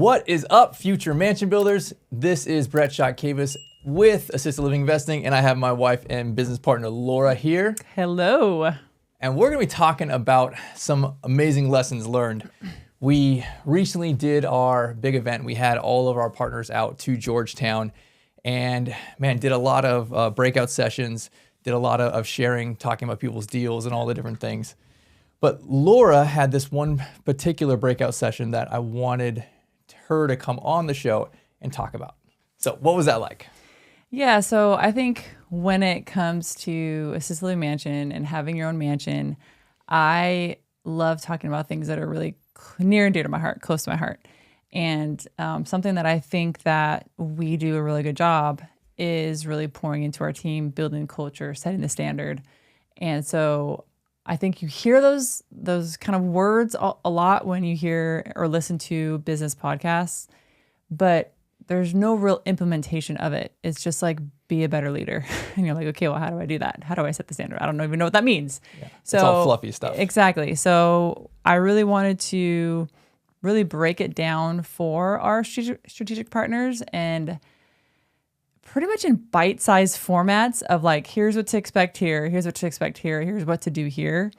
What is up, future mansion builders? This is Laura Chotkevys with Assisted Living Investing, and I have my wife and business partner, Laura, here. Hello. And we're going to be talking about some amazing lessons learned. We recently did our big event. We had all of our partners out to Georgetown and, man, did a lot of breakout sessions, did a lot of sharing, talking about people's deals and all the different things. But Laura had this one particular breakout session that I wanted her to come on the show and talk about. So what was that like? Yeah, so I think when it comes to assisted living mansion and having your own mansion, I love talking about things that are really near and dear to my heart, close to my heart. And something that I think that we do a really good job is really pouring into our team, building culture, setting the standard. And so I think you hear those kind of words a lot when you hear or listen to business podcasts, but there's no real implementation of it. It's just like, be a better leader. And you're like, okay, well, how do I do that? How do I set the standard? I don't even know what that means. Yeah, so it's all fluffy stuff. Exactly. So I really wanted to really break it down for our strategic partners and pretty much in bite-sized formats of like, here's what to expect here, here's what to expect here, here's what to do here.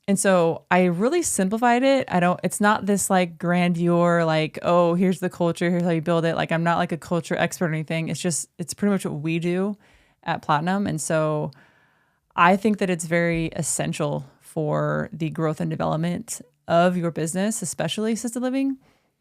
And so I really simplified it. It's not this like grandeur, like, oh, here's the culture, here's how you build it. Like, I'm not like a culture expert or anything. It's pretty much what we do at Platinum. And so I think that it's very essential for the growth and development of your business, especially assisted living,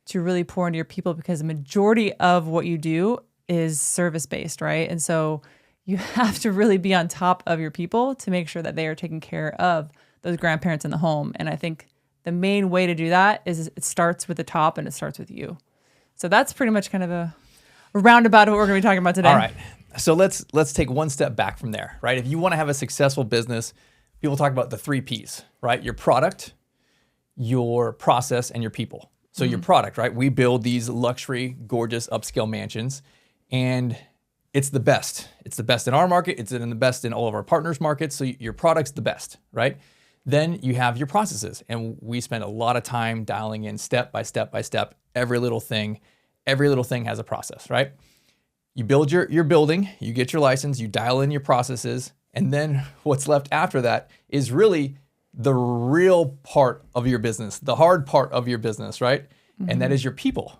to really pour into your people, because the majority of what you do is service-based, right? And so you have to really be on top of your people to make sure that they are taking care of those grandparents in the home. And I think the main way to do that is it starts with the top and it starts with you. So that's pretty much kind of a roundabout of what we're going to be talking about today. All right. So let's take one step back from there, right? If you want to have a successful business, people talk about the 3 Ps, right? Your product, your process, and your people. So your product, right? We build these luxury, gorgeous, upscale mansions, and it's the best. It's the best in our market. It's the best in all of our partners' markets. So your product's the best, right? Then you have your processes, and we spend a lot of time dialing in step by step by step, every little thing. Every little thing has a process, right? You build your building, you get your license, you dial in your processes, and then what's left after that is really the real part of your business, the hard part of your business, right? And that is your people.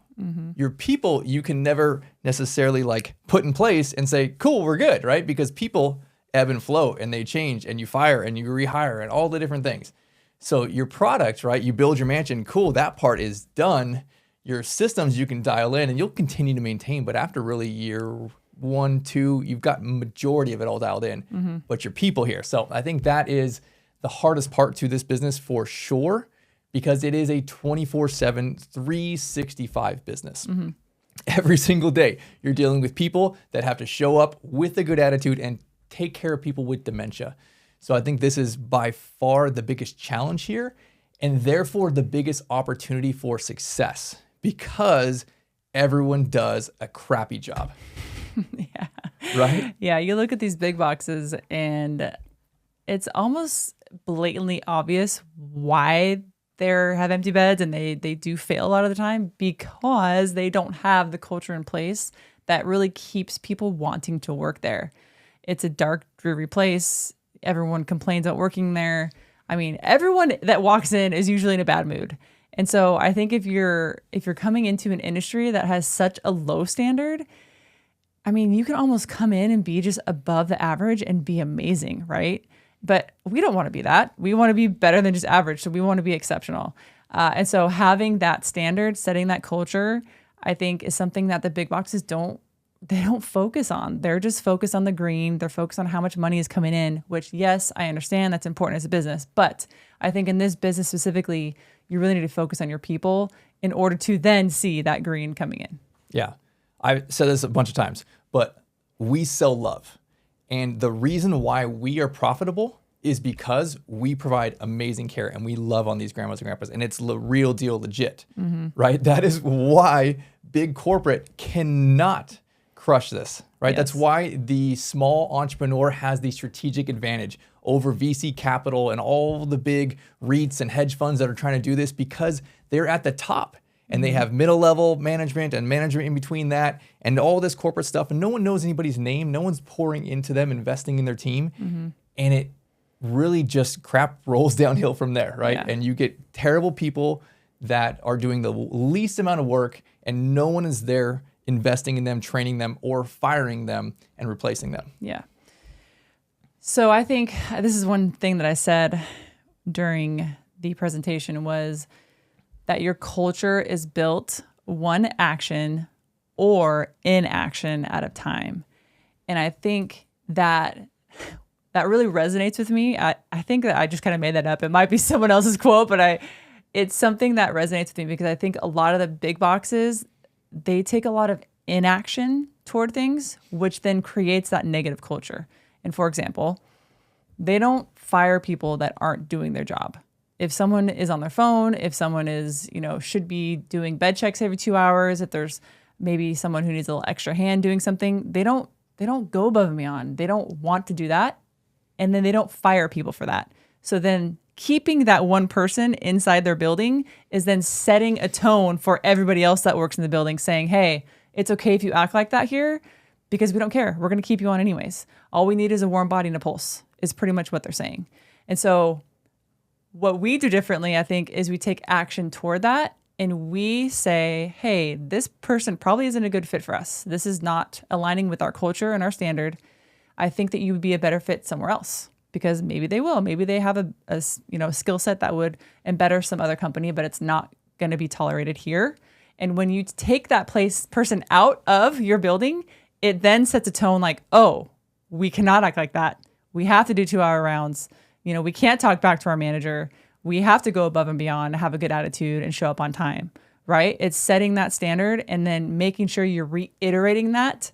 Your people, you can never necessarily like put in place and say, cool, we're good, right? Because people ebb and flow and they change, and you fire and you rehire and all the different things. So your product, right? You build your mansion, cool, that part is done. Your systems you can dial in and you'll continue to maintain, but after really year 1, 2, you've got majority of it all dialed in, but your people here. So I think that is the hardest part to this business for sure, because it is a 24/7, 365 business. Every single day, you're dealing with people that have to show up with a good attitude and take care of people with dementia. So I think this is by far the biggest challenge here, and therefore the biggest opportunity for success, because everyone does a crappy job. Yeah. Right? Yeah, you look at these big boxes and it's almost blatantly obvious why they have empty beds, and they do fail a lot of the time, because they don't have the culture in place that really keeps people wanting to work there. It's a dark, dreary place. Everyone complains about working there. I mean, everyone that walks in is usually in a bad mood. And so I think if you're coming into an industry that has such a low standard, I mean, you can almost come in and be just above the average and be amazing, right? But we don't want to be that. We want to be better than just average. So we want to be exceptional. And so having that standard, setting that culture, I think is something that the big boxes don't focus on. They're just focused on the green. They're focused on how much money is coming in, which, yes, I understand that's important as a business. But I think in this business specifically, you really need to focus on your people in order to then see that green coming in. Yeah. I've said this a bunch of times, but we sell love. And the reason why we are profitable is because we provide amazing care and we love on these grandmas and grandpas, and it's the real deal, legit, right? That is why big corporate cannot crush this, right? Yes. That's why the small entrepreneur has the strategic advantage over VC capital and all the big REITs and hedge funds that are trying to do this, because they're at the top and they have middle level management and management in between that and all this corporate stuff, and no one knows anybody's name. No one's pouring into them, investing in their team. And it really just crap rolls downhill from there, right? Yeah. And you get terrible people that are doing the least amount of work, and no one is there investing in them, training them, or firing them and replacing them. Yeah. So I think this is one thing that I said during the presentation was that your culture is built one action or inaction at a time. And I think that really resonates with me. I think that I just kind of made that up. It might be someone else's quote, but it's something that resonates with me because I think a lot of the big boxes, they take a lot of inaction toward things, which then creates that negative culture. And for example, they don't fire people that aren't doing their job. If someone is on their phone, if someone is, should be doing bed checks every 2 hours, if there's maybe someone who needs a little extra hand doing something, they don't go above and beyond. They don't want to do that. And then they don't fire people for that. So then keeping that one person inside their building is then setting a tone for everybody else that works in the building saying, hey, it's okay if you act like that here because we don't care. We're going to keep you on anyways. All we need is a warm body and a pulse is pretty much what they're saying. And so what we do differently, I think, is we take action toward that and we say, hey, this person probably isn't a good fit for us. This is not aligning with our culture and our standard. I think that you would be a better fit somewhere else because maybe they will. Maybe they have a skill set that would better some other company, but it's not going to be tolerated here. And when you take that person out of your building, it then sets a tone like, oh, we cannot act like that. We have to do 2-hour rounds. We can't talk back to our manager. We have to go above and beyond, have a good attitude, and show up on time, right? It's setting that standard and then making sure you're reiterating that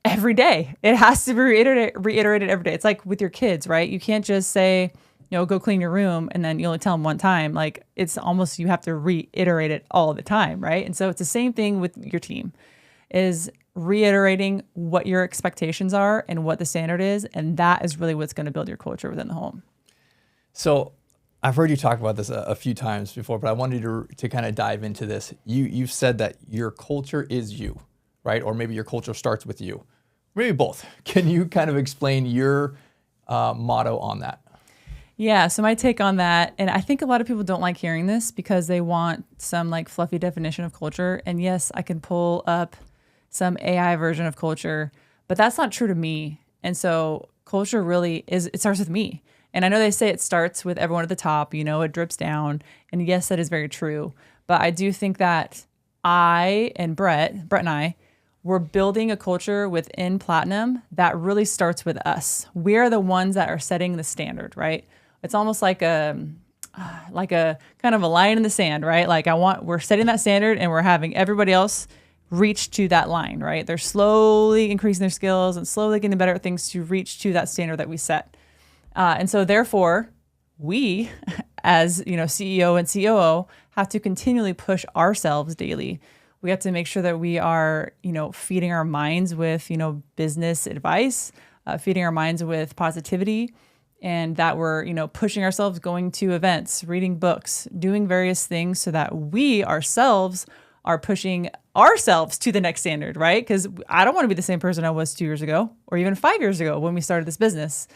every day. It has to be reiterated every day. It's like with your kids, right? You can't just say, go clean your room and then you only tell them one time. Like it's almost, you have to reiterate it all the time, right? And so it's the same thing with your team is reiterating what your expectations are and what the standard is. And that is really what's going to build your culture within the home. So I've heard you talk about this a few times before, but I wanted to kind of dive into this. You've said that your culture is you, right? Or maybe your culture starts with you. Maybe both. Can you kind of explain your motto on that? Yeah, so my take on that, and I think a lot of people don't like hearing this because they want some like fluffy definition of culture. And yes, I can pull up some AI version of culture, but that's not true to me. And so culture really it starts with me. And I know they say it starts with everyone at the top, it drips down. And yes, that is very true. But I do think that I and Brett and I, we're building a culture within Platinum that really starts with us. We are the ones that are setting the standard, right? It's almost like a kind of a line in the sand, right? Like we're setting that standard and we're having everybody else reach to that line, right? They're slowly increasing their skills and slowly getting better at things to reach to that standard that we set. And so therefore, we as CEO and COO have to continually push ourselves daily. We have to make sure that we are, feeding our minds with, business advice, feeding our minds with positivity, and that we're, pushing ourselves, going to events, reading books, doing various things so that we ourselves are pushing ourselves to the next standard, right? Because I don't want to be the same person I was 2 years ago or even 5 years ago when we started this business.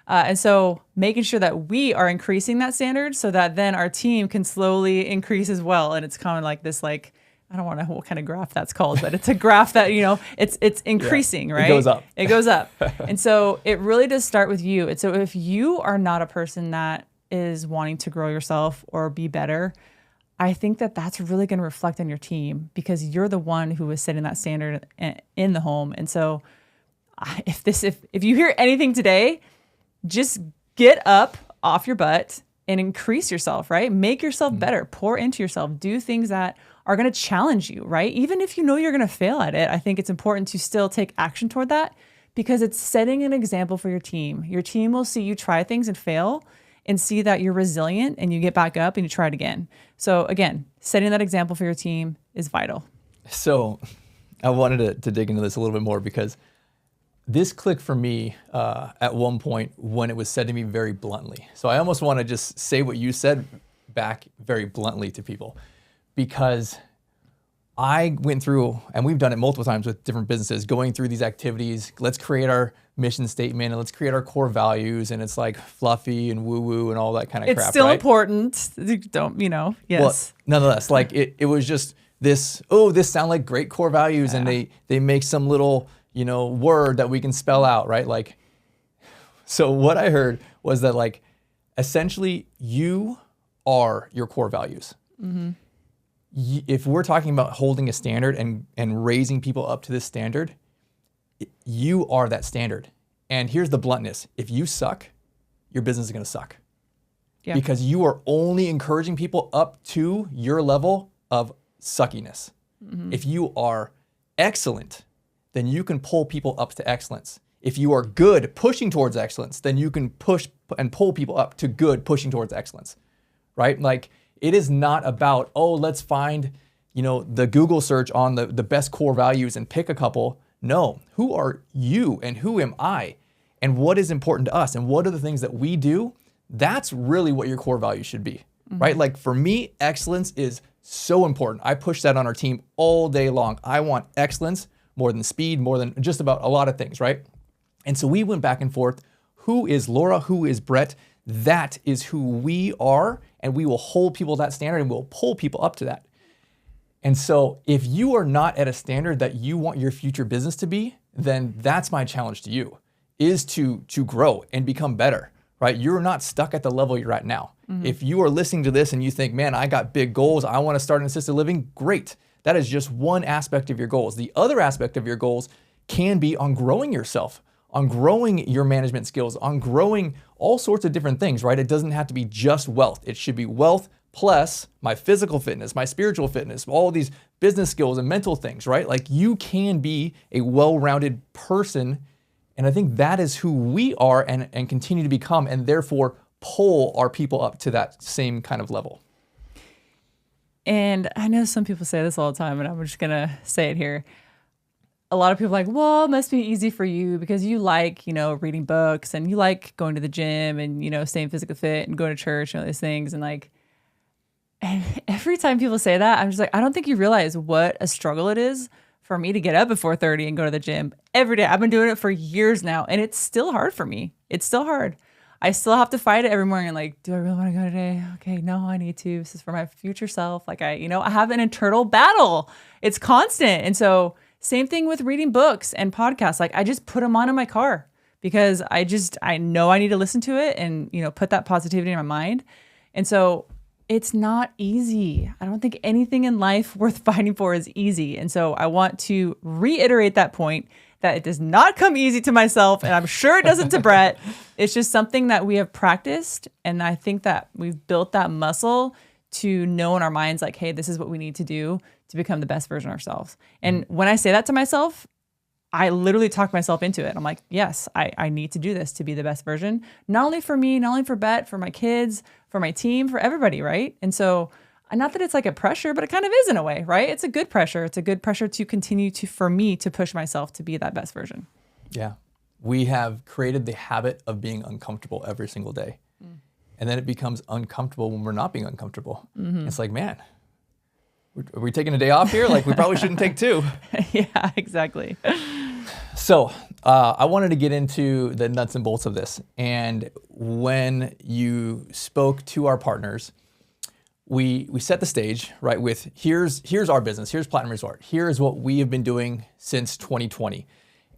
And so making sure that we are increasing that standard so that then our team can slowly increase as well. And it's kind of like this, like, I don't know what kind of graph that's called, but it's a graph that, it's increasing, right? It goes up. It goes up. And so it really does start with you. And so if you are not a person that is wanting to grow yourself or be better, I think that that's really going to reflect on your team because you're the one who is setting that standard in the home. And so if you hear anything today, just get up off your butt and increase yourself, right? Make yourself better, pour into yourself, do things that are going to challenge you, right? Even if you know you're going to fail at it, I think it's important to still take action toward that because it's setting an example for your team. Your team will see you try things and fail and see that you're resilient and you get back up and you try it again. So again, setting that example for your team is vital. So I wanted to dig into this a little bit more because this clicked for me at one point when it was said to me very bluntly. So I almost want to just say what you said back very bluntly to people. because I went through, and we've done it multiple times with different businesses, going through these activities. Let's create our mission statement and let's create our core values. And it's like fluffy and woo-woo and all that kind of crap. It's still right? important. Don't, yes. Well, nonetheless, like it was just this sound like great core values. And they make some little, word that we can spell out, right? Like, so what I heard was that like, essentially you are your core values. Mm-hmm. If we're talking about holding a standard and raising people up to this standard, you are that standard. And here's the bluntness. If you suck, your business is going to suck. Yeah. Because you are only encouraging people up to your level of suckiness. Mm-hmm. If you are excellent, then you can pull people up to excellence. If you are good, pushing towards excellence, then you can push and pull people up to good, pushing towards excellence, right? Like, it is not about, let's find, the Google search on the best core values and pick a couple. No, who are you and who am I? And what is important to us? And what are the things that we do? That's really what your core values should be, right? Like for me, excellence is so important. I push that on our team all day long. I want excellence more than speed, more than just about a lot of things, right? And so we went back and forth. Who is Laura? Who is Brett? That is who we are, and we will hold people to that standard and we'll pull people up to that. And so if you are not at a standard that you want your future business to be, then that's my challenge to you, is to grow and become better, right? You're not stuck at the level you're at now. Mm-hmm. If you are listening to this and you think, man, I got big goals, I want to start an assisted living, great. That is just one aspect of your goals. The other aspect of your goals can be on growing yourself, on growing your management skills, on growing all sorts of different things, right? It doesn't have to be just wealth. It should be wealth plus my physical fitness, my spiritual fitness, all these business skills and mental things, right? Like you can be a well-rounded person. And I think that is who we are and continue to become, and therefore pull our people up to that same kind of level. And I know some people say this all the time, and I'm just going to say it here. A lot of people are like, well, it must be easy for you because you like, reading books and you like going to the gym and, staying physically fit and going to church and all these things. And every time people say that, I'm just like, I don't think you realize what a struggle it is for me to get up at 4:30 and go to the gym every day. I've been doing it for years now, and it's still hard for me. It's still hard. I still have to fight it every morning. Like, do I really want to go today? Okay, no, I need to. This is for my future self. Like I have an internal battle. It's constant. And so same thing with reading books and podcasts. Like I just put them on in my car because I know I need to listen to it and, put that positivity in my mind. And so it's not easy. I don't think anything in life worth fighting for is easy. And so I want to reiterate that point that it does not come easy to myself. And I'm sure it doesn't to Brett. It's just something that we have practiced. And I think that we've built that muscle to know in our minds, like, hey, this is what we need to do to become the best version of ourselves. And when I say that to myself, I literally talk myself into it. I'm like, yes, I need to do this to be the best version, not only for me, not only for Bet, for my kids, for my team, for everybody, right? And so not that it's like a pressure, but it kind of is in a way, right? It's a good pressure. It's a good pressure to continue for me to push myself to be that best version. Yeah. We have created the habit of being uncomfortable every single day. And then it becomes uncomfortable when we're not being uncomfortable. Mm-hmm. It's like, man, are we taking a day off here? Like we probably shouldn't take two. Yeah, exactly. So I wanted to get into the nuts and bolts of this. And when you spoke to our partners, we set the stage, right, with here's our business, here's Platinum Resort, here's what we have been doing since 2020,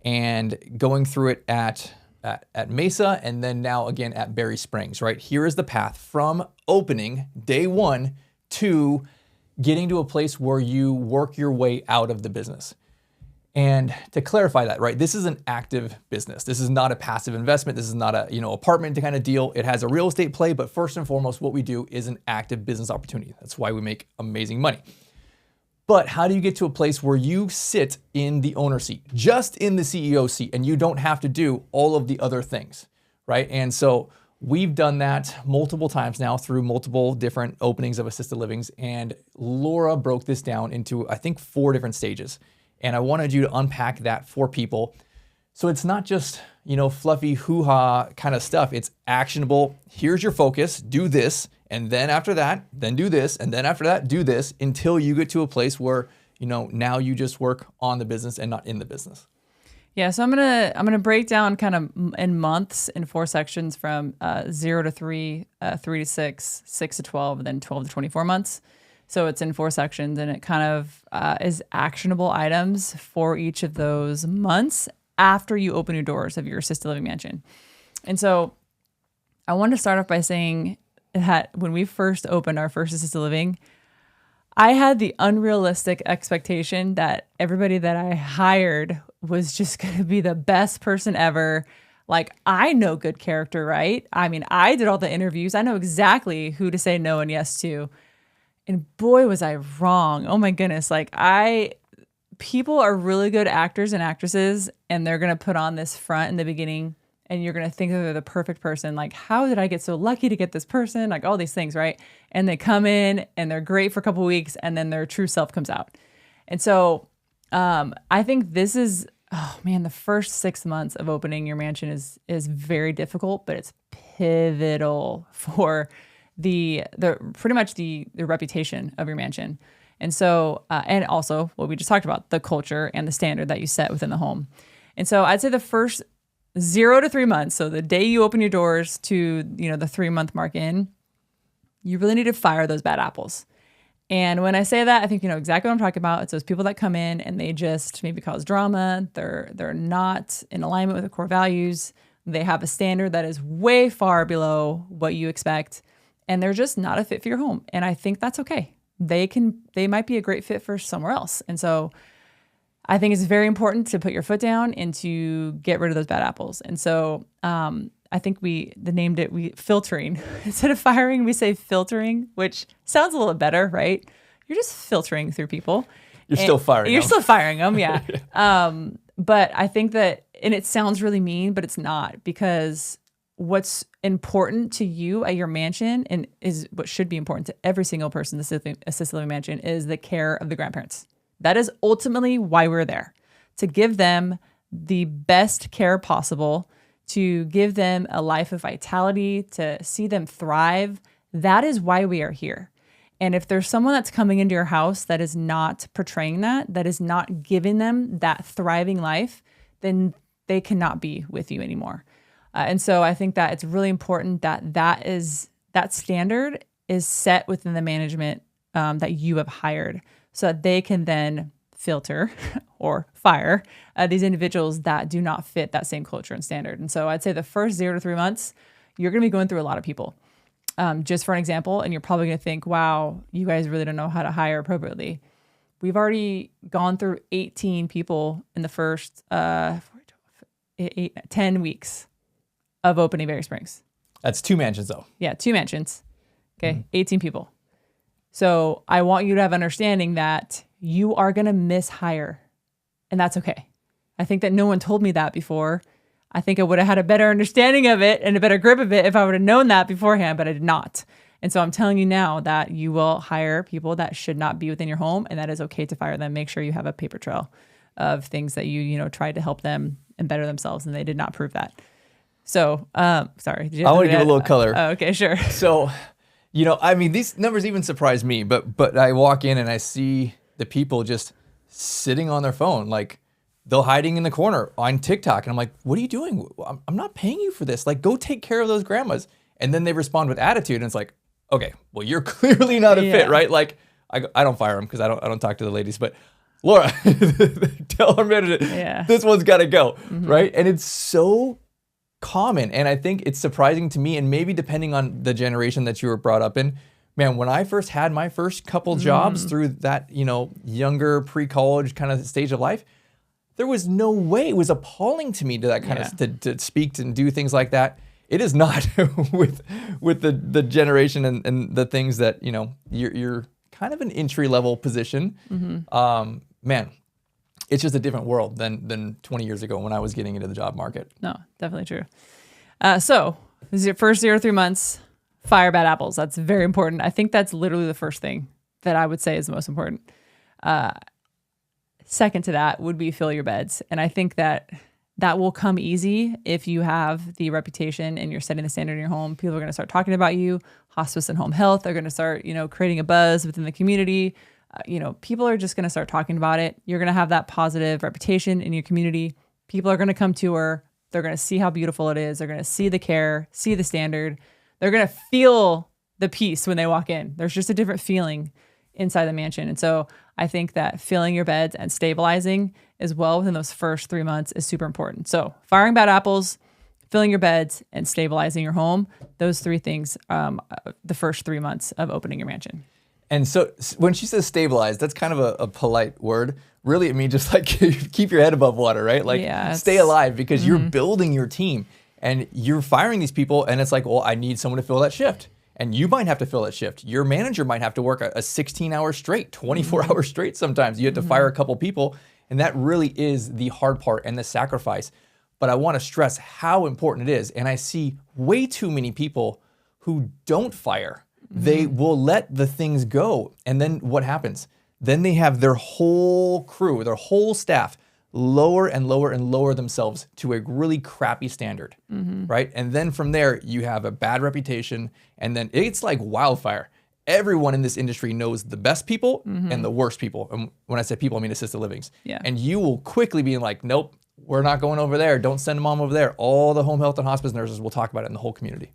and going through it at Mesa and then now again at Berry Springs, right? Here is the path from opening day one to getting to a place where you work your way out of the business. And to clarify that, right, this is an active business. This is not a passive investment. This is not a apartment kind of deal. It has a real estate play, but first and foremost, what we do is an active business opportunity. That's why we make amazing money. But how do you get to a place where you sit in the owner seat, just in the CEO seat, and you don't have to do all of the other things, right? And so we've done that multiple times now through multiple different openings of assisted livings. And Laura broke this down into, I think, 4 different stages. And I wanted you to unpack that for people. So it's not just, fluffy hoo-ha kind of stuff. It's actionable. Here's your focus. Do this. And then after that, then do this. And then after that, do this until you get to a place where, now you just work on the business and not in the business. Yeah, so I'm gonna break down kind of in months in 4 sections from 0 to 3, 3 to 6, 6 to 12, and then 12 to 24 months. So it's in 4 sections, and it kind of is actionable items for each of those months after you open your doors of your assisted living mansion. And so I want to start off by saying that when we first opened our first assisted living, I had the unrealistic expectation that everybody that I hired was just going to be the best person ever. Like, I know good character, right? I mean, I did all the interviews. I know exactly who to say no and yes to. And boy, was I wrong. Oh my goodness. People are really good actors and actresses, and they're going to put on this front in the beginning, and you're going to think that they're the perfect person. Like, how did I get so lucky to get this person? Like, all these things, right? And they come in and they're great for a couple of weeks, and then their true self comes out. And so I think this is, the first 6 months of opening your mansion is very difficult, but it's pivotal for the pretty much the reputation of your mansion. And so, and also what we just talked about, the culture and the standard that you set within the home. And so I'd say the first 0 to 3 months, so the day you open your doors to, the 3-month mark in, you really need to fire those bad apples. And when I say that, I think you know exactly what I'm talking about. It's those people that come in and they just maybe cause drama. They're not in alignment with the core values. They have a standard that is way far below what you expect, and they're just not a fit for your home. And I think that's okay. They might be a great fit for somewhere else. And so I think it's very important to put your foot down and to get rid of those bad apples. And so I think we filtering. Instead of firing, we say filtering, which sounds a little better, right? You're just filtering through people. You're still firing them, yeah. But I think that, and it sounds really mean, but it's not, because what's important to you at your mansion, and is what should be important to every single person in the assisted living mansion, is the care of the grandparents. That is ultimately why we're there, to give them the best care possible, to give them a life of vitality, to see them thrive. That is why we are here. And if there's someone that's coming into your house that is not portraying that is not giving them that thriving life, then they cannot be with you anymore. And so I think that it's really important that standard is set within the management that you have hired, so that they can then filter or fire these individuals that do not fit that same culture and standard. And so I'd say the first 0 to 3 months, you're going to be going through a lot of people. Just for an example, and you're probably going to think, wow, you guys really don't know how to hire appropriately. We've already gone through 18 people in the first 10 weeks of opening Berry Springs. That's 2 mansions though. Yeah, 2 mansions. Okay, 18 people. So I want you to have understanding that you are going to miss-hire, and that's okay. I think that no one told me that before. I think I would have had a better understanding of it and a better grip of it if I would have known that beforehand, but I did not. And so I'm telling you now that you will hire people that should not be within your home, and that is okay to fire them. Make sure you have a paper trail of things that you tried to help them and better themselves, and they did not prove that. So, sorry. I want to give a little color. Okay, sure. So, these numbers even surprise me, but I walk in and I see the people just sitting on their phone, like they're hiding in the corner on TikTok. And I'm like, what are you doing? I'm not paying you for this. Like, go take care of those grandmas. And then they respond with attitude. And it's like, okay, well, you're clearly not a fit, right? Like, I don't fire them because I don't talk to the ladies, but Laura, tell our manager, this one's got to go, right? And it's so common. And I think it's surprising to me, and maybe depending on the generation that you were brought up in, man, when I first had my first couple jobs through that, younger pre-college kind of stage of life, there was no way. It was appalling to me to that kind of to speak and do things like that. It is not with the generation and the things that, you're kind of an entry level position. Man, it's just a different world than 20 years ago when I was getting into the job market. No, definitely true. So this is your first 0 to 3 months, fire bad apples. That's very important. I think that's literally the first thing that I would say is the most important. Second to that would be fill your beds. And I think that that will come easy if you have the reputation and you're setting the standard in your home. People are going to start talking about you. Hospice and home health are going to start, creating a buzz within the community. People are just going to start talking about it. You're going to have that positive reputation in your community. People are going to come to her. They're going to see how beautiful it is. They're going to see the care, see the standard. They're going to feel the peace when they walk in. There's just a different feeling inside the mansion. And so I think that filling your beds and stabilizing as well within those first 3 months is super important. So firing bad apples, filling your beds, and stabilizing your home, those three things, the first 3 months of opening your mansion. And so when she says stabilize, that's kind of a polite word. Really, it means just like keep your head above water, right? Like stay alive, because you're building your team and you're firing these people. And it's like, well, I need someone to fill that shift. And you might have to fill that shift. Your manager might have to work a 16 hours straight, 24 hours straight sometimes. You have to fire a couple people. And that really is the hard part and the sacrifice. But I want to stress how important it is. And I see way too many people who don't fire. They will let the things go. And then what happens? Then they have their whole crew, their whole staff lower and lower and lower themselves to a really crappy standard, right? And then from there, you have a bad reputation, and then it's like wildfire. Everyone in this industry knows the best people and the worst people. And when I say people, I mean assisted livings. Yeah. And you will quickly be like, nope, we're not going over there. Don't send mom over there. All the home health and hospice nurses will talk about it in the whole community.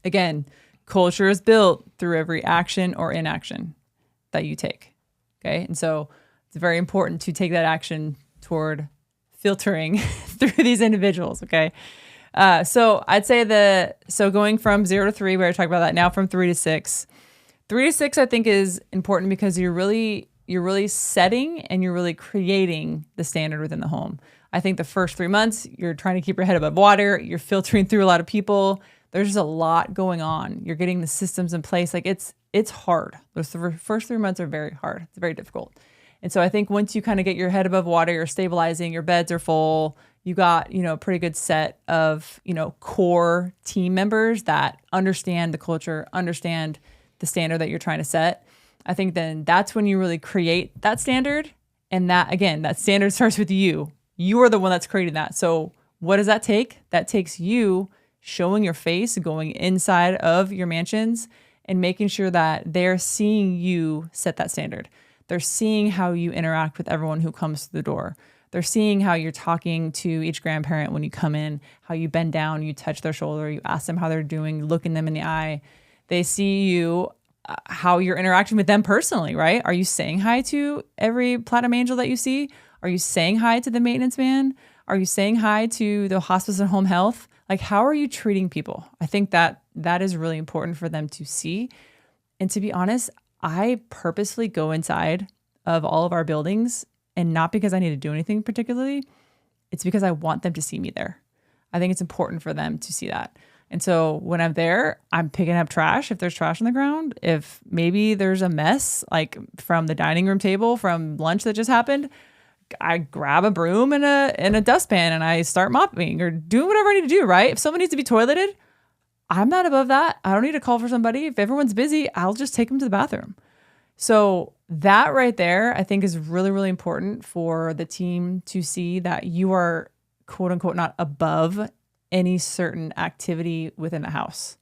Again, culture is built through every action or inaction that you take. Okay. And so it's very important to take that action toward filtering through these individuals. Okay. So I'd say so going from 0 to 3, we already talked about that. Now from 3 to 6. 3 to 6, I think, is important because you're really setting and you're really creating the standard within the home. I think the first 3 months, you're trying to keep your head above water. You're filtering through a lot of people. There's just a lot going on. You're getting the systems in place. Like it's hard. Those first 3 months are very hard. It's very difficult. And so I think once you kind of get your head above water, you're stabilizing, your beds are full, you got, a pretty good set of, core team members that understand the culture, understand the standard that you're trying to set. I think then that's when you really create that standard. And that, again, that standard starts with you. You are the one that's creating that. So what does that take? That takes you showing your face, going inside of your mansions and making sure that they're seeing you set that standard. They're seeing how you interact with everyone who comes through the door. They're seeing how you're talking to each grandparent when you come in, how you bend down, you touch their shoulder, you ask them how they're doing, you look in them in the eye. They see you, how you're interacting with them personally, right? Are you saying hi to every Platinum Angel that you see? Are you saying hi to the maintenance man? Are you saying hi to the hospice and home health? Like, how are you treating people? I think that is really important for them to see. And to be honest, I purposely go inside of all of our buildings, and not because I need to do anything particularly. It's because I want them to see me there. I think it's important for them to see that. And so when I'm there, I'm picking up trash if there's trash on the ground. If maybe there's a mess, like from the dining room table from lunch that just happened, I grab a broom and a dustpan and I start mopping or doing whatever I need to do, right? If someone needs to be toileted, I'm not above that. I don't need to call for somebody. If everyone's busy, I'll just take them to the bathroom. So that right there, I think, is really, really important for the team to see that you are, quote unquote, not above any certain activity within the house.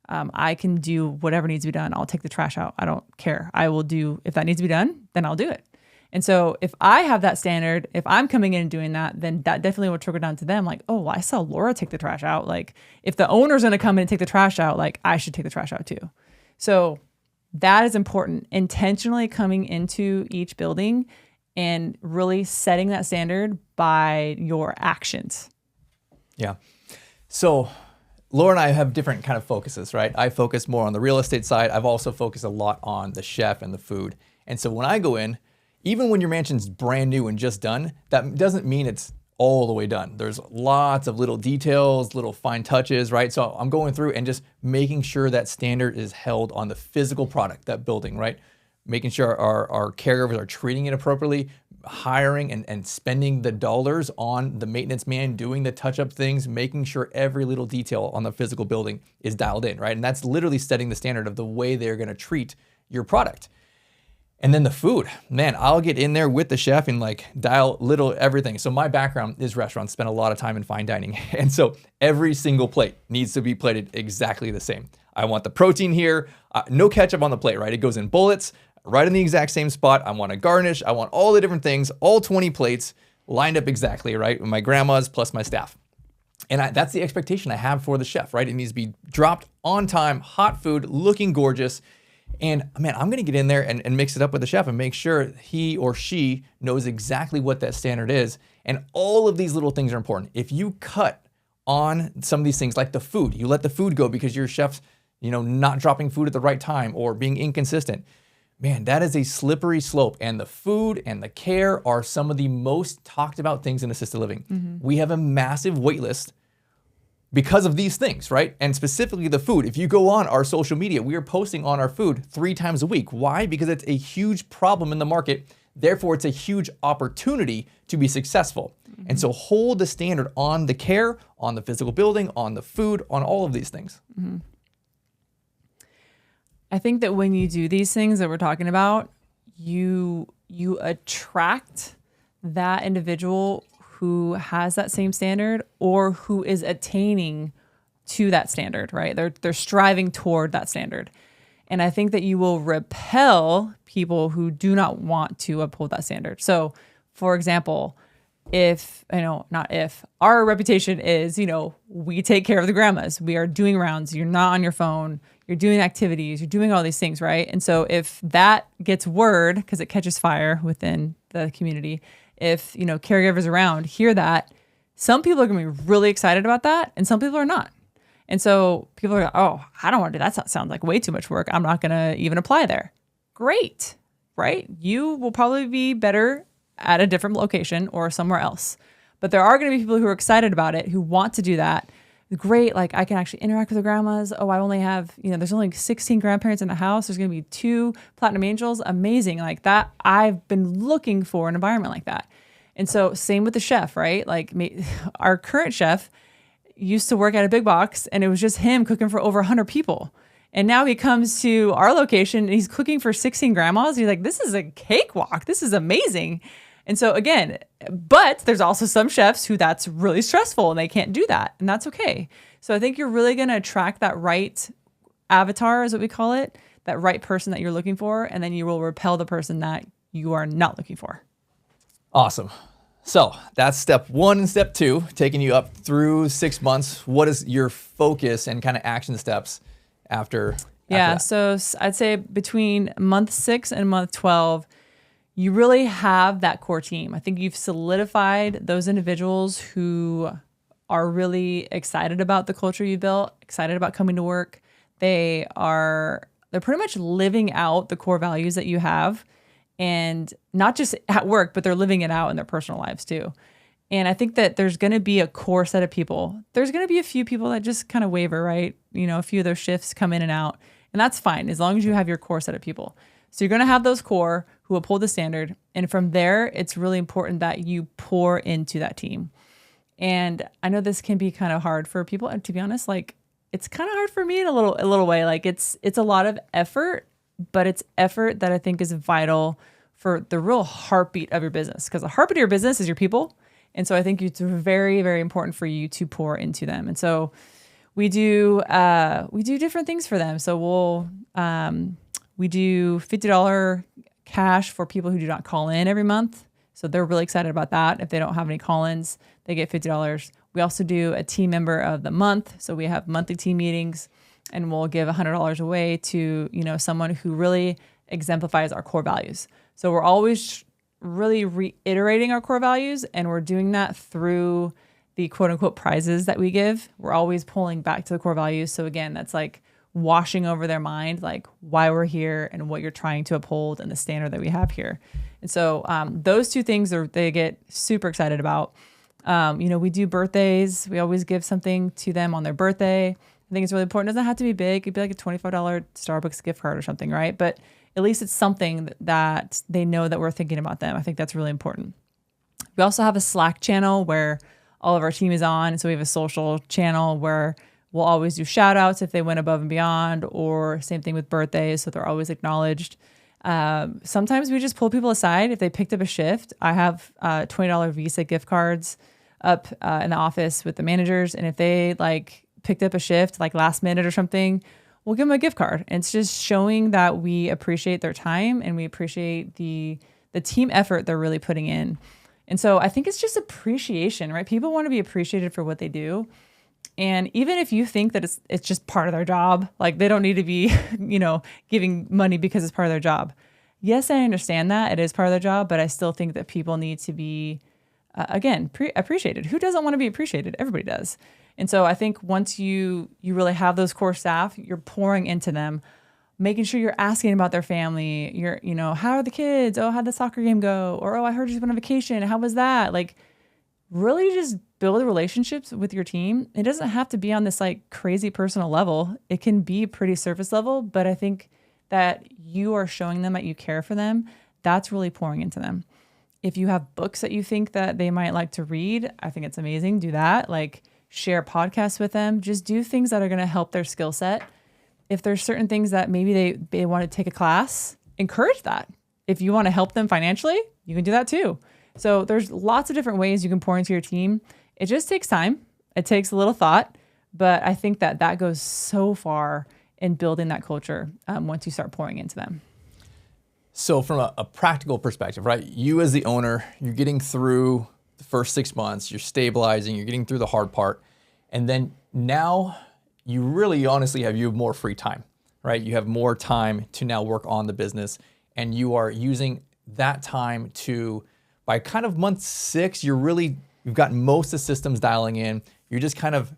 I can do whatever needs to be done. I'll take the trash out. I don't care. I will do, if that needs to be done, then I'll do it. And so if I have that standard, if I'm coming in and doing that, then that definitely will trigger down to them. Like, oh, well, I saw Laura take the trash out. Like, if the owner's going to come in and take the trash out, like, I should take the trash out too. So that is important. Intentionally coming into each building and really setting that standard by your actions. Yeah. So Laura and I have different kind of focuses, right? I focus more on the real estate side. I've also focused a lot on the chef and the food. And so when I go in, even when your mansion's brand new and just done, that doesn't mean it's all the way done. There's lots of little details, little fine touches, right? So I'm going through and just making sure that standard is held on the physical product, that building, right? Making sure our caregivers are treating it appropriately, hiring and spending the dollars on the maintenance man, doing the touch-up things, making sure every little detail on the physical building is dialed in, right? And that's literally setting the standard of the way they're gonna treat your product. And then the food, man, I'll get in there with the chef and like dial little everything. So my background is restaurants, spent a lot of time in fine dining. And so every single plate needs to be plated exactly the same. I want the protein here, no ketchup on the plate, right? It goes in bullets, right in the exact same spot. I want a garnish. I want all the different things, all 20 plates lined up exactly, right? With my grandma's plus my staff. And that's the expectation I have for the chef, right? It needs to be dropped on time, hot food, looking gorgeous. And man, I'm gonna get in there and mix it up with the chef and make sure he or she knows exactly what that standard is. And all of these little things are important. If you cut on some of these things like the food, you let the food go because your chef's not dropping food at the right time or being inconsistent, man, that is a slippery slope. And the food and the care are some of the most talked about things in assisted living. Mm-hmm. We have a massive wait list because of these things, right? And specifically the food. If you go on our social media, we are posting on our food 3 times a week. Why? Because it's a huge problem in the market. Therefore, it's a huge opportunity to be successful. Mm-hmm. And so hold the standard on the care, on the physical building, on the food, on all of these things. Mm-hmm. I think that when you do these things that we're talking about, you attract that individual who has that same standard or who is attaining to that standard, right? They're striving toward that standard. And I think that you will repel people who do not want to uphold that standard. So, for example, our reputation is, we take care of the grandmas. We are doing rounds. You're not on your phone. You're doing activities. You're doing all these things, right? And so if that gets word, because it catches fire within the community, if, caregivers around hear that, some people are going to be really excited about that and some people are not. And so people are like, oh, I don't want to do that. That sounds like way too much work. I'm not going to even apply there. Great, right? You will probably be better at a different location or somewhere else. But there are going to be people who are excited about it, who want to do that. Great, like I can actually interact with the grandmas. Oh, I only have, there's only 16 grandparents in the house. There's going to be 2 Platinum Angels. Amazing. Like that, I've been looking for an environment like that. And so same with the chef, right? Like our current chef used to work at a big box and it was just him cooking for over 100 people. And now he comes to our location and he's cooking for 16 grandmas. He's like, this is a cakewalk. This is amazing. And so again, but there's also some chefs who that's really stressful and they can't do that. And that's okay. So I think you're really going to attract that right avatar is what we call it, that right person that you're looking for. And then you will repel the person that you are not looking for. Awesome. So that's step 1 and step 2, taking you up through 6 months. What is your focus and kind of action steps after Yeah. that? So I'd say between month 6 and month 12, you really have that core team. I think you've solidified those individuals who are really excited about the culture you built, excited about coming to work. They're pretty much living out the core values that you have, and not just at work, but they're living it out in their personal lives too. And I think that there's going to be a core set of people. There's going to be a few people that just kind of waver, right? A few of those shifts come in and out, and that's fine as long as you have your core set of people. So you're going to have those core who uphold the standard. And from there, it's really important that you pour into that team. And I know this can be kind of hard for people. And to be honest, like it's kind of hard for me in a little way. Like it's a lot of effort, but it's effort that I think is vital for the real heartbeat of your business. Because the heartbeat of your business is your people. And so I think it's very, very important for you to pour into them. And so we do different things for them. So we do $50 cash for people who do not call in every month. So they're really excited about that. If they don't have any call-ins, they get $50. We also do a team member of the month. So we have monthly team meetings and we'll give $100 away to, someone who really exemplifies our core values. So we're always really reiterating our core values, and we're doing that through the quote unquote prizes that we give. We're always pulling back to the core values. So again, that's like washing over their mind, like why we're here and what you're trying to uphold and the standard that we have here. And so those 2 things they get super excited about. We do birthdays. We always give something to them on their birthday. I think it's really important. It doesn't have to be big. It'd be like a $25 Starbucks gift card or something, right? But at least it's something that they know that we're thinking about them. I think that's really important. We also have a Slack channel where all of our team is on. So we have a social channel where we'll always do shout outs if they went above and beyond, or same thing with birthdays. So they're always acknowledged. Sometimes we just pull people aside if they picked up a shift. I have $20 Visa gift cards up in the office with the managers, and if they like picked up a shift like last minute or something, we'll give them a gift card. And it's just showing that we appreciate their time and we appreciate the team effort they're really putting in. And so I think it's just appreciation, right? People want to be appreciated for what they do. And even if you think that it's just part of their job, like they don't need to be, giving money because it's part of their job. Yes, I understand that it is part of their job, but I still think that people need to be, appreciated. Who doesn't want to be appreciated? Everybody does. And so I think once you really have those core staff, you're pouring into them, making sure you're asking about their family. You're, how are the kids? Oh, how'd the soccer game go? Or, oh, I heard you went on vacation. How was that? Like, really just build relationships with your team. It doesn't have to be on this like crazy personal level. It can be pretty surface level, but I think that you are showing them that you care for them. That's really pouring into them. If you have books that you think that they might like to read, I think it's amazing. Do that. Like, share podcasts with them. Just do things that are going to help their skill set. If there's certain things that maybe they want to take a class, encourage that. If you want to help them financially, you can do that too. So there's lots of different ways you can pour into your team. It just takes time. It takes a little thought, but I think that goes so far in building that culture once you start pouring into them. So from a practical perspective, right? You as the owner, you're getting through the first 6 months, you're stabilizing, you're getting through the hard part. And then now you really honestly have more free time, right? You have more time to now work on the business, and you are using that time to, by kind of month 6, you've got most of the systems dialing in. You're just kind of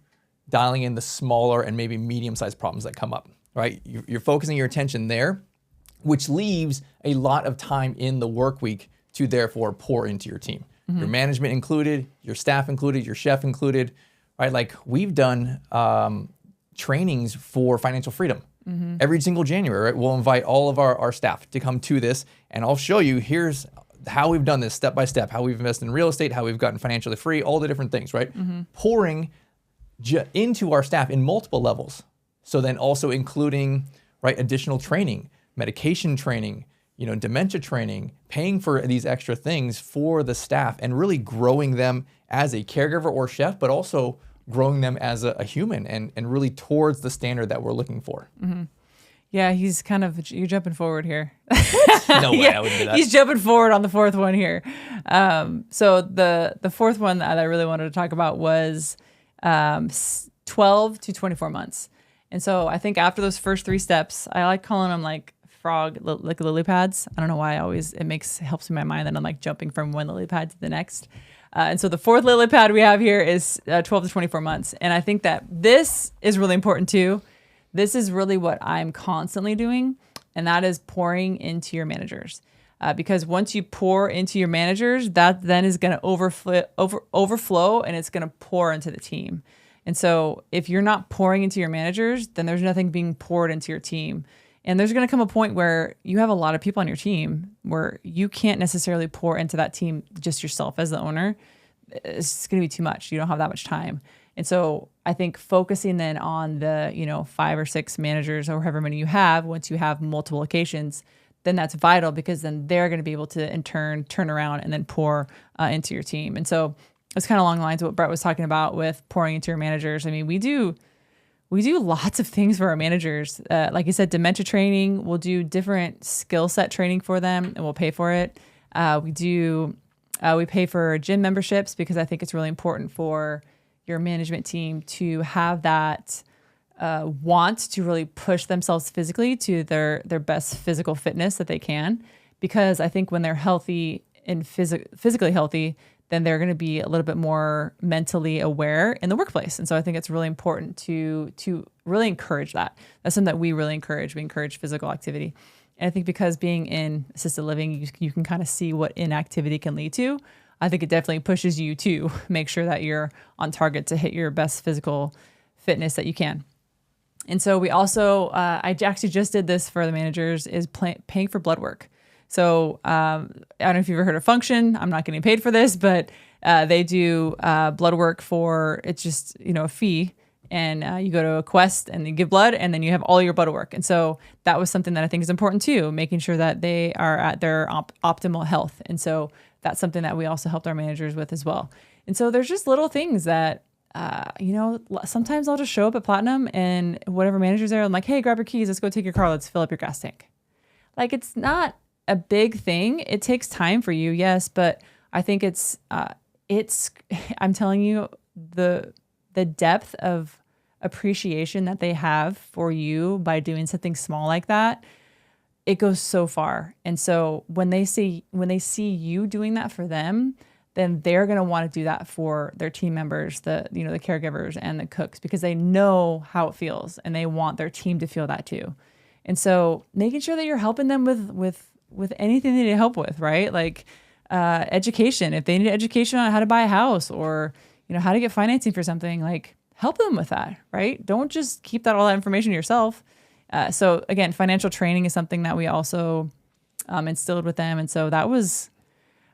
dialing in the smaller and maybe medium-sized problems that come up, right? You're focusing your attention there, which leaves a lot of time in the work week to therefore pour into your team. Mm-hmm. Your management included, your staff included, your chef included, right? Like we've done trainings for financial freedom. Mm-hmm. Every single January, right? We'll invite all of our staff to come to this, and I'll show you, here's how we've done this step by step, how we've invested in real estate, how we've gotten financially free, all the different things, right? Mm-hmm. Pouring into our staff in multiple levels. So then also including, right, additional training, medication training, dementia training, paying for these extra things for the staff and really growing them as a caregiver or chef, but also growing them as a human and really towards the standard that we're looking for. Mm-hmm. Yeah, he's you're jumping forward here. No way, I wouldn't do that. He's jumping forward on the fourth one here. So the fourth one that I really wanted to talk about was 12 to 24 months. And so I think after those first 3 steps, I like calling them like like lily pads. I don't know why it helps in my mind that I'm like jumping from one lily pad to the next. And so the 4th lily pad we have here is 12 to 24 months. And I think that this is really important too. This is really what I'm constantly doing, and that is pouring into your managers. Because once you pour into your managers, that then is going to overflow and it's going to pour into the team. And so if you're not pouring into your managers, then there's nothing being poured into your team. And there's going to come a point where you have a lot of people on your team where you can't necessarily pour into that team just yourself as the owner. It's going to be too much. You don't have that much time. And so I think focusing then on the, 5 or 6 managers or however many you have, once you have multiple locations, then that's vital because then they're going to be able to in turn turn around and then pour into your team. And so it's kind of along the lines of what Brett was talking about with pouring into your managers. I mean, we do lots of things for our managers. Like you said, dementia training, we'll do different skill set training for them and we'll pay for it. We pay for gym memberships because I think it's really important for your management team to have that want to really push themselves physically to their best physical fitness that they can. Because I think when they're healthy and physically healthy, then they're going to be a little bit more mentally aware in the workplace. And so I think it's really important to really encourage that. That's something that we really encourage. We encourage physical activity. And I think because being in assisted living, you can kind of see what inactivity can lead to. I think it definitely pushes you to make sure that you're on target to hit your best physical fitness that you can. And so we also, I actually just did this for the managers, is paying for blood work. So I don't know if you've ever heard of Function. I'm not getting paid for this, but they do blood work for, it's just, a fee and you go to a quest and you give blood, and then you have all your blood work. And so that was something that I think is important too, making sure that they are at their optimal health. And so that's something that we also helped our managers with as well. And so there's just little things that, sometimes I'll just show up at Platinum and whatever manager's there, I'm like, hey, grab your keys. Let's go take your car. Let's fill up your gas tank. Like, it's not a big thing. It takes time for you. Yes. But I think I'm telling you, the depth of appreciation that they have for you by doing something small like that, it goes so far. And so when they see you doing that for them, then they're going to want to do that for their team members, the caregivers and the cooks, because they know how it feels and they want their team to feel that too. And so making sure that you're helping them with anything they need help with, right? Like education, if they need education on how to buy a house or, how to get financing for something, like help them with that, right? Don't just keep all that information to yourself. So again, financial training is something that we also instilled with them. And so that was,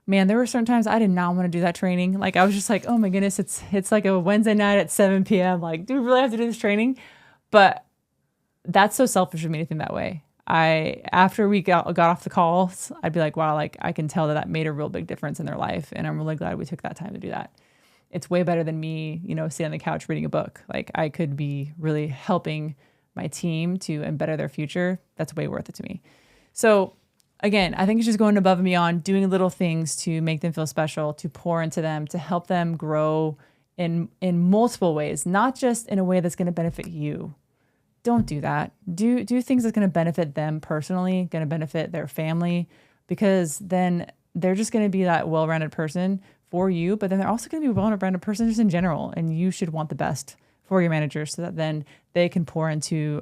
man, there were certain times I did not want to do that training. Like, I was just like, oh my goodness, it's like a Wednesday night at 7 p.m. Like, do we really have to do this training? But that's so selfish of me to think that way. After we got off the calls, I'd be like, wow, like I can tell that made a real big difference in their life. And I'm really glad we took that time to do that. It's way better than me, sitting on the couch reading a book. Like, I could be really helping my team to better their future. That's way worth it to me. So again, I think it's just going above and beyond, doing little things to make them feel special, to pour into them, to help them grow in multiple ways, not just in a way that's going to benefit you. Don't do that. Do things that's going to benefit them personally, going to benefit their family, because then they're just going to be that well-rounded person for you, but then they're also going to be a well-rounded person just in general. And you should want the best for your managers so that then they can pour into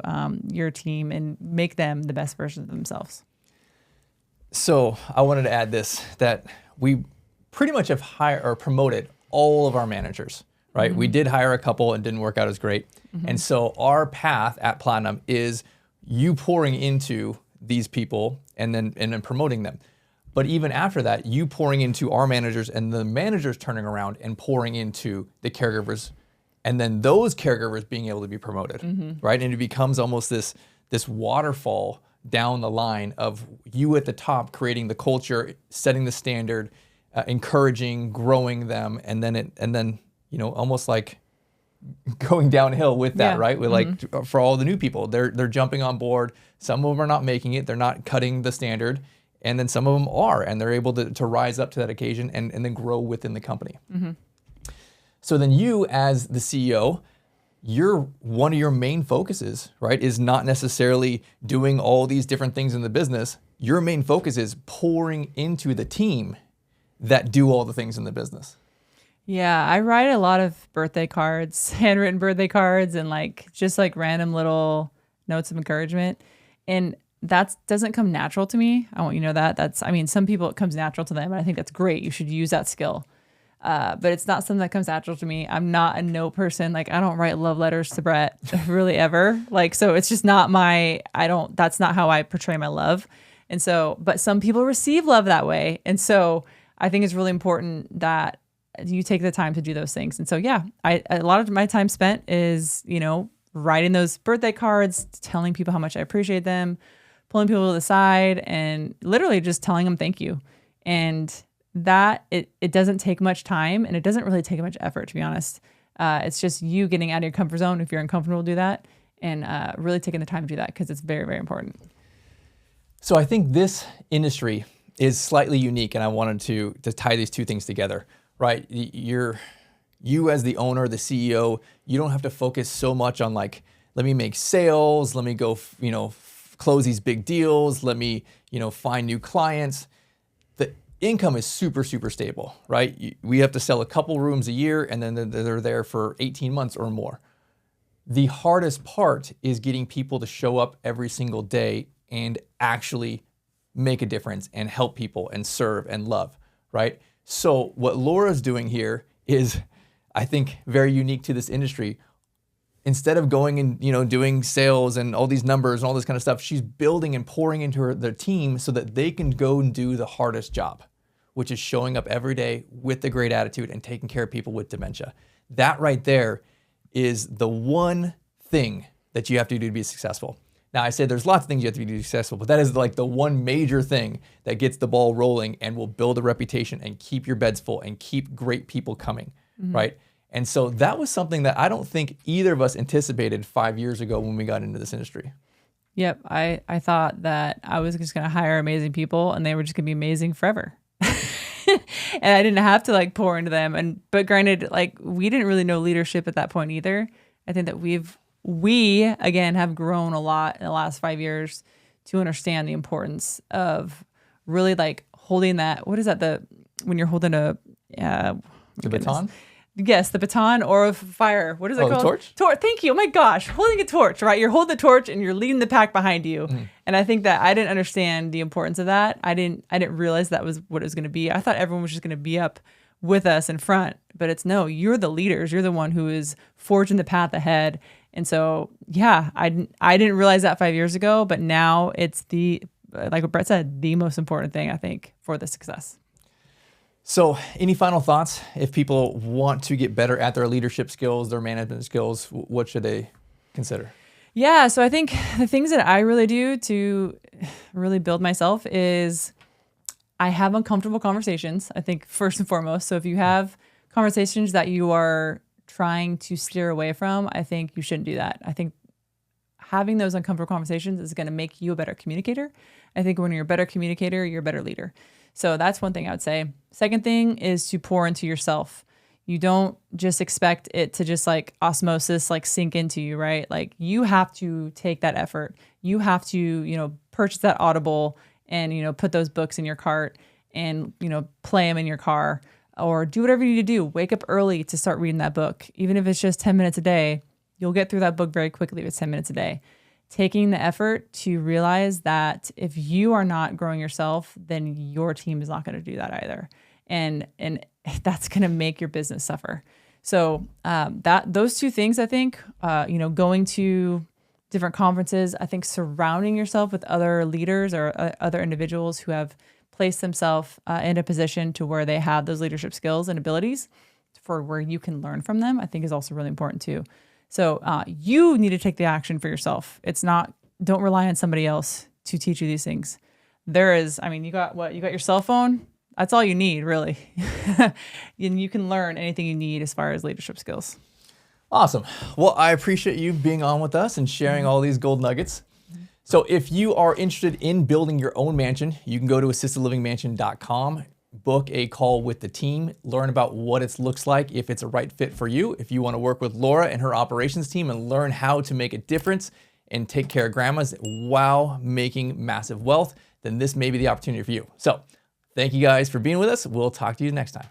your team and make them the best version of themselves. So I wanted to add this, that we pretty much have hired or promoted all of our managers, right? Mm-hmm. We did hire a couple and didn't work out as great. Mm-hmm. And so our path at Platinum is you pouring into these people and then promoting them. But even after that, you pouring into our managers and the managers turning around and pouring into the caregivers, and then those caregivers being able to be promoted, mm-hmm. right? And it becomes almost this waterfall down the line of you at the top creating the culture, setting the standard, encouraging, growing them, and then almost like going downhill with that, right? With mm-hmm. like for all the new people, they're jumping on board. Some of them are not making it; they're not cutting the standard, and then some of them are, and they're able to rise up to that occasion and then grow within the company. Mm-hmm. So then you, as the CEO, one of your main focuses, right, is not necessarily doing all these different things in the business. Your main focus is pouring into the team that do all the things in the business. Yeah, I write a lot of birthday cards, handwritten birthday cards, and just random little notes of encouragement. And that doesn't come natural to me. I want you to know that. Some people it comes natural to them, and I think that's great. You should use that skill. But it's not something that comes natural to me. I'm not a note person. I don't write love letters to Brett really ever. So it's just not that's not how I portray my love. And so, but some people receive love that way. And so I think it's really important that you take the time to do those things. And so, yeah, a lot of my time spent is, writing those birthday cards, telling people how much I appreciate them, pulling people to the side and literally just telling them thank you. And that it doesn't take much time and it doesn't really take much effort, to be honest. It's just you getting out of your comfort zone if you're uncomfortable to do that, and really taking the time to do that, because it's very, very important. So I think this industry is slightly unique, and I wanted to tie these two things together, right? You as the owner, the CEO, you don't have to focus so much on let me make sales, let me go, close these big deals, let me, find new clients. The income is super, super stable, right? We have to sell a couple rooms a year, and then they're there for 18 months or more. The hardest part is getting people to show up every single day and actually make a difference and help people and serve and love, right? So what Laura's doing here is, I think, very unique to this industry. Instead of going and doing sales and all these numbers and all this kind of stuff, she's building and pouring into their team so that they can go and do the hardest job, which is showing up every day with a great attitude and taking care of people with dementia. That right there is the one thing that you have to do to be successful. Now, I say there's lots of things you have to do to be successful, but that is like the one major thing that gets the ball rolling and will build a reputation and keep your beds full and keep great people coming, right? And so that was something that I don't think either of us anticipated 5 years ago when we got into this industry. Yep. I thought that I was just going to hire amazing people and they were just going to be amazing forever. And I didn't have to like pour into them. But granted, like we didn't really know leadership at that point either. I think that we again have grown a lot in the last 5 years to understand the importance of really like holding that. What is that? When you're holding a The baton? Yes, the baton or a fire. What is it called? The torch? Thank you. Oh my gosh. Holding a torch, right? You're holding the torch and you're leading the pack behind you. And I think that I didn't understand the importance of that. I didn't realize that was what it was going to be. I thought everyone was just going to be up with us in front, but it's no, you're the leaders. You're the one who is forging the path ahead. And so, yeah, I didn't realize that 5 years ago, but now it's like what Brett said, the most important thing I think for the success. So any final thoughts? If people want to get better at their leadership skills, their management skills, what should they consider? Yeah, so I think the things that I really do to really build myself is I have uncomfortable conversations, I think first and foremost. So if you have conversations that you are trying to steer away from, I think you shouldn't do that. I think having those uncomfortable conversations is going to make you a better communicator. I think when you're a better communicator, you're a better leader. So that's one thing I would say. Second thing is to pour into yourself. You don't just expect it to just like osmosis, like sink into you, right? Like you have to take that effort. You have to, purchase that Audible and, put those books in your cart and, play them in your car or do whatever you need to do. Wake up early to start reading that book. Even if it's just 10 minutes a day, you'll get through that book very quickly if it's 10 minutes a day. Taking the effort to realize that if you are not growing yourself, then your team is not going to do that either. And that's going to make your business suffer. So those two things, I think, going to different conferences, I think surrounding yourself with other leaders or other individuals who have placed themselves in a position to where they have those leadership skills and abilities for where you can learn from them, I think is also really important too. So you need to take the action for yourself. It's not, don't rely on somebody else to teach you these things. You got your cell phone. That's all you need, really. And you can learn anything you need as far as leadership skills. Awesome. Well, I appreciate you being on with us and sharing all these gold nuggets. So if you are interested in building your own mansion, you can go to assistedlivingmansion.com, book a call with the team, learn about what it looks like, if it's a right fit for you. If you want to work with Laura and her operations team and learn how to make a difference and take care of grandmas while making massive wealth, then this may be the opportunity for you. So thank you guys for being with us. We'll talk to you next time.